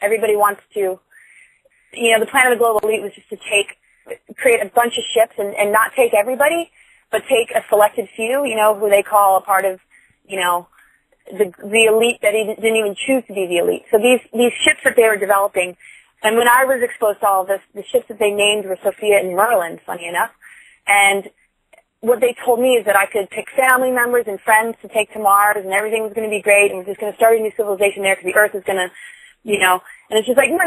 Everybody wants to, the plan of the global elite was just to create a bunch of ships and not take everybody, but take a selected few, who they call a part of, the elite that didn't even choose to be the elite. So these ships that they were developing, and when I was exposed to all of this, the ships that they named were Sophia and Merlin, funny enough. And what they told me is that I could pick family members and friends to take to Mars, and everything was going to be great, and we're just going to start a new civilization there because the Earth is going to, and it's just like, no,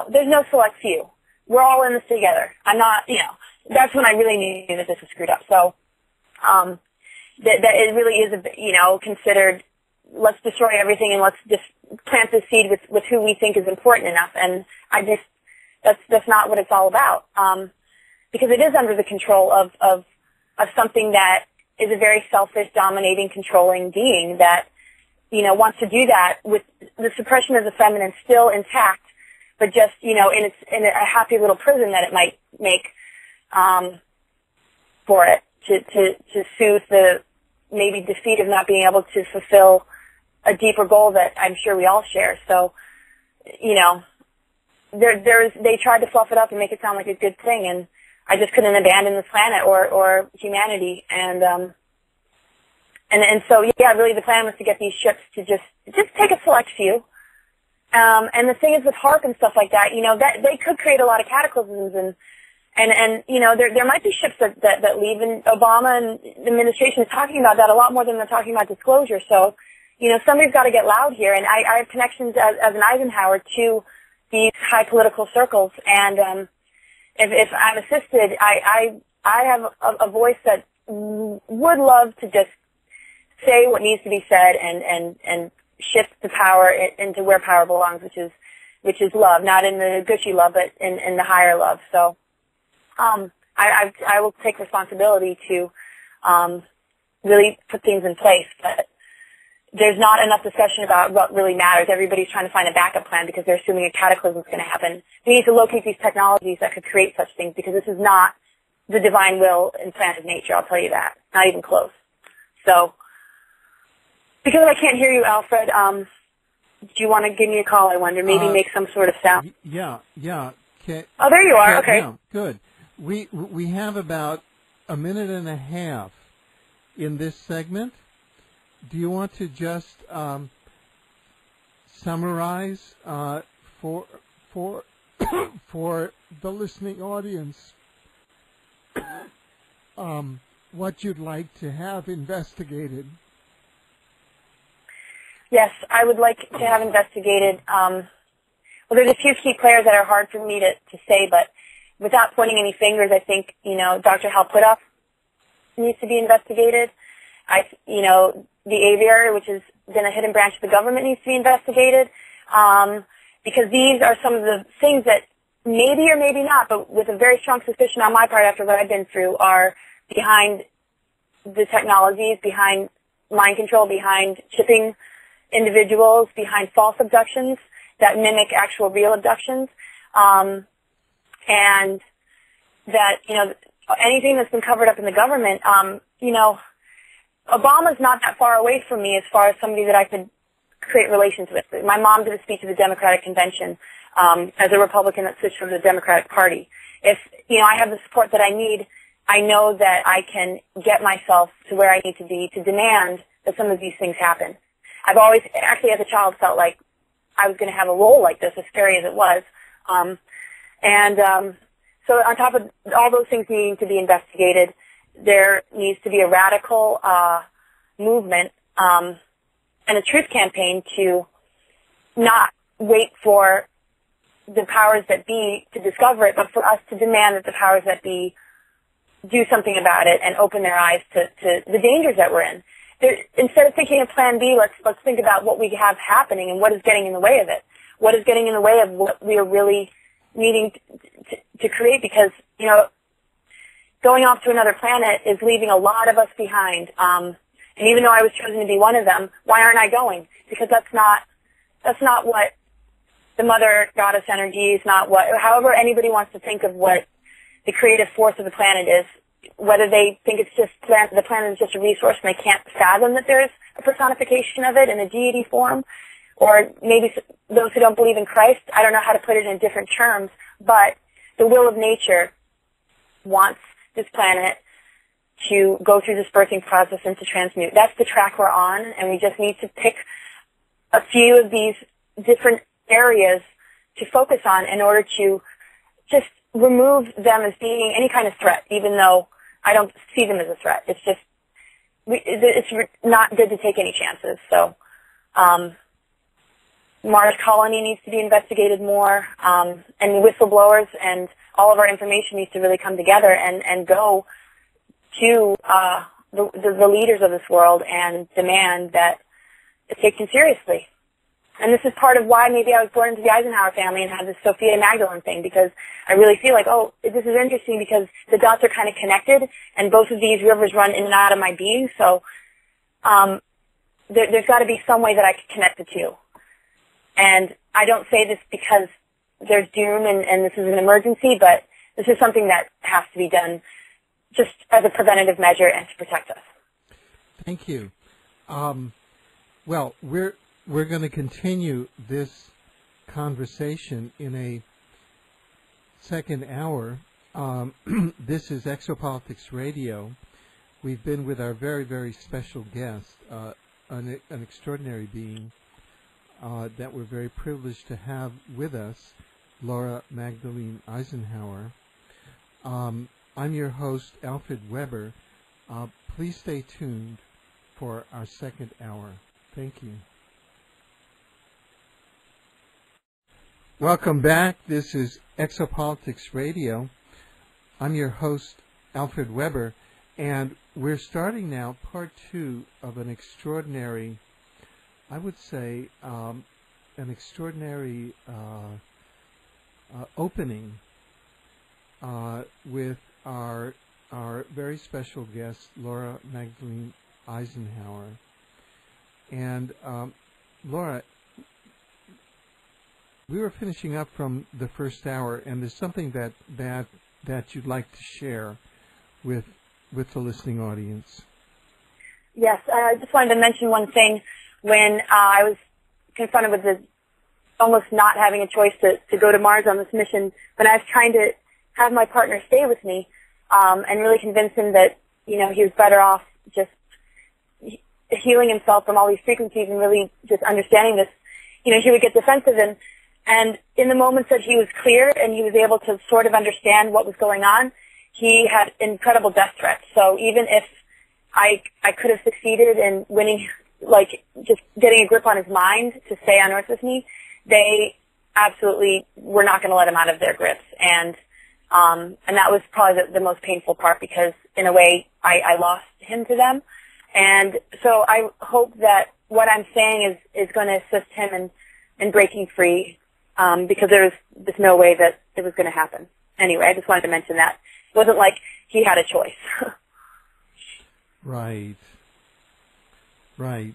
there's no select few. We're all in this together. I'm not, that's when I really knew that this was screwed up. So, that it really is, considered, let's destroy everything and let's just plant the seed with who we think is important enough. And that's not what it's all about. Because it is under the control of something that is a very selfish, dominating, controlling being that, wants to do that with the suppression of the feminine still intact, but just, in a happy little prison that it might make, for it to soothe the maybe defeat of not being able to fulfill a deeper goal that I'm sure we all share. So, they tried to fluff it up and make it sound like a good thing, and I just couldn't abandon this planet or humanity. And so, really the plan was to get these ships to just take a select few. And the thing is with HARP and stuff like that, that they could create a lot of cataclysms and there might be ships that leave, and Obama and the administration is talking about that a lot more than they're talking about disclosure. So, somebody's got to get loud here, and I have connections as an Eisenhower to these high political circles, and if I'm assisted, I have a voice that would love to just say what needs to be said and shift the power into where power belongs, which is love, not in the gushy love, but in the higher love. So, I will take responsibility to really put things in place, but there's not enough discussion about what really matters. Everybody's trying to find a backup plan because they're assuming a cataclysm is going to happen. We need to locate these technologies that could create such things because this is not the divine will and plan of nature, I'll tell you that. Not even close. So, because I can't hear you, Alfred, do you want to give me a call, I wonder? Maybe make some sort of sound. Yeah. Oh, there you are. Okay. Yeah, good. We have about a minute and a half in this segment. Do you want to just summarize for for the listening audience what you'd like to have investigated? Yes, I would like to have investigated. Well, there's a few key players that are hard for me to say, but without pointing any fingers, I think, Dr. Hal Puthoff needs to be investigated. The aviary, which has been a hidden branch of the government, needs to be investigated, because these are some of the things that maybe or maybe not, but with a very strong suspicion on my part after what I've been through, are behind the technologies, behind mind control, behind chipping individuals, behind false abductions that mimic actual real abductions, and that, anything that's been covered up in the government, Obama's not that far away from me as far as somebody that I could create relations with. My mom did a speech at the Democratic Convention as a Republican that switched from the Democratic Party. If, I have the support that I need, I know that I can get myself to where I need to be to demand that some of these things happen. I've always, actually as a child, felt like I was going to have a role like this, as scary as it was. So on top of all those things needing to be investigated, there needs to be a radical movement and a truth campaign to not wait for the powers that be to discover it, but for us to demand that the powers that be do something about it and open their eyes to the dangers that we're in. Instead of thinking of Plan B, let's think about what we have happening and what is getting in the way of it. What is getting in the way of what we are really needing to create, because, going off to another planet is leaving a lot of us behind. And even though I was chosen to be one of them, why aren't I going? Because that's not what the mother goddess energy is, not what, however anybody wants to think of what the creative force of the planet is, whether they think it's just the planet is just a resource and they can't fathom that there's a personification of it in a deity form, or maybe those who don't believe in Christ. I don't know how to put it in different terms, but the will of nature wants this planet to go through this birthing process and to transmute. That's the track we're on, and we just need to pick a few of these different areas to focus on in order to just remove them as being any kind of threat, even though I don't see them as a threat. It's just, it's not good to take any chances. So, Mars colony needs to be investigated more, and whistleblowers and all of our information needs to really come together and go to the leaders of this world and demand that it's taken seriously. And this is part of why maybe I was born into the Eisenhower family and had this Sophia Magdalene thing, because I really feel like, oh, this is interesting because the dots are kind of connected, and both of these rivers run in and out of my being. So there's got to be some way that I can connect the two. And I don't say this because there's doom and this is an emergency, but this is something that has to be done just as a preventative measure and to protect us. Thank you. Well, we're going to continue this conversation in a second hour. This is Exopolitics Radio. We've been with our very, very special guest, an extraordinary being that we're very privileged to have with us, Laura Magdalene Eisenhower. I'm your host, Alfred Weber. Please stay tuned for our second hour. Thank you. Welcome back. This is Exopolitics Radio. I'm your host, Alfred Weber, and we're starting now part two of an extraordinary, I would say, an extraordinary opening with our very special guest, Laura Magdalene Eisenhower. And Laura, we were finishing up from the first hour, and there's something that you'd like to share with the listening audience. Yes, I just wanted to mention one thing. When I was confronted with the almost not having a choice to go to Mars on this mission, when I was trying to have my partner stay with me and really convince him that, you know, he was better off just healing himself from all these frequencies and really just understanding this, you know, he would get defensive. And in the moments that he was clear and he was able to sort of understand what was going on, he had incredible death threats. So even if I could have succeeded in winning, like just getting a grip on his mind to stay on Earth with me, they absolutely were not going to let him out of their grips. And that was probably the most painful part, because in a way I lost him to them. And so I hope that what I'm saying is going to assist him in breaking free, because there's no way that it was going to happen. Anyway, I just wanted to mention that. It wasn't like he had a choice. Right. So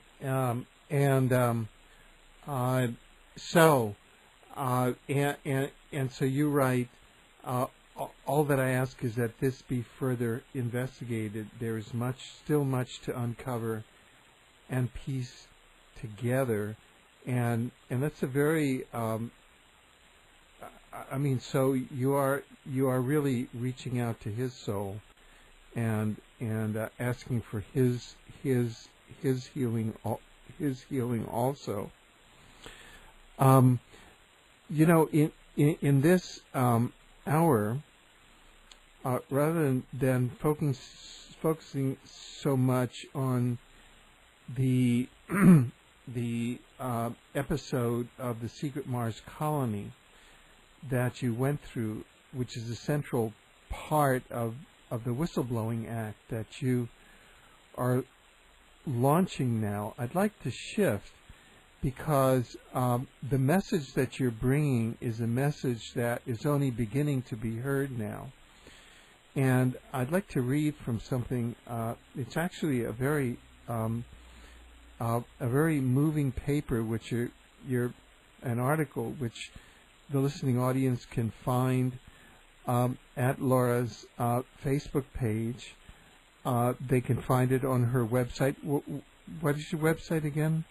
you write, all that I ask is that this be further investigated. There is still much to uncover and piece together, and that's a very, so you are really reaching out to his soul, and asking for his healing also. In this hour, rather than focusing so much on the episode of the secret Mars colony that you went through, which is a central part of the whistleblowing act that you are launching now, I'd like to shift, because the message that you're bringing is a message that is only beginning to be heard now. And I'd like to read from something. It's actually a very moving paper, which you're an article which the listening audience can find at Laura's Facebook page. They can find it on her website. What is your website again?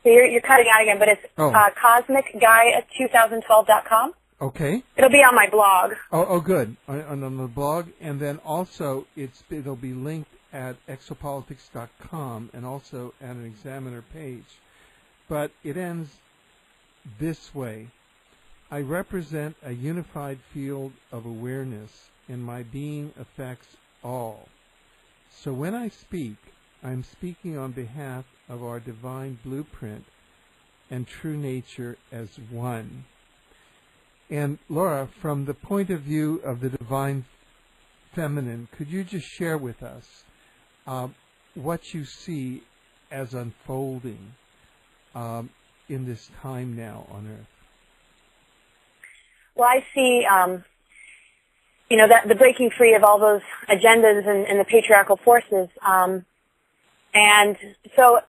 So you're cutting out again, but it's cosmicguy@2012.com. Okay. It'll be on my blog. Oh, good. On the blog, and then also it'll be linked at exopolitics.com and also at an Examiner page. But it ends this way. I represent a unified field of awareness, and my being affects all. So when I speak, I'm speaking on behalf of our divine blueprint and true nature as one. And Laura, from the point of view of the divine feminine, could you just share with us what you see as unfolding in this time now on Earth? Well, I see, that the breaking free of all those agendas and the patriarchal forces. And so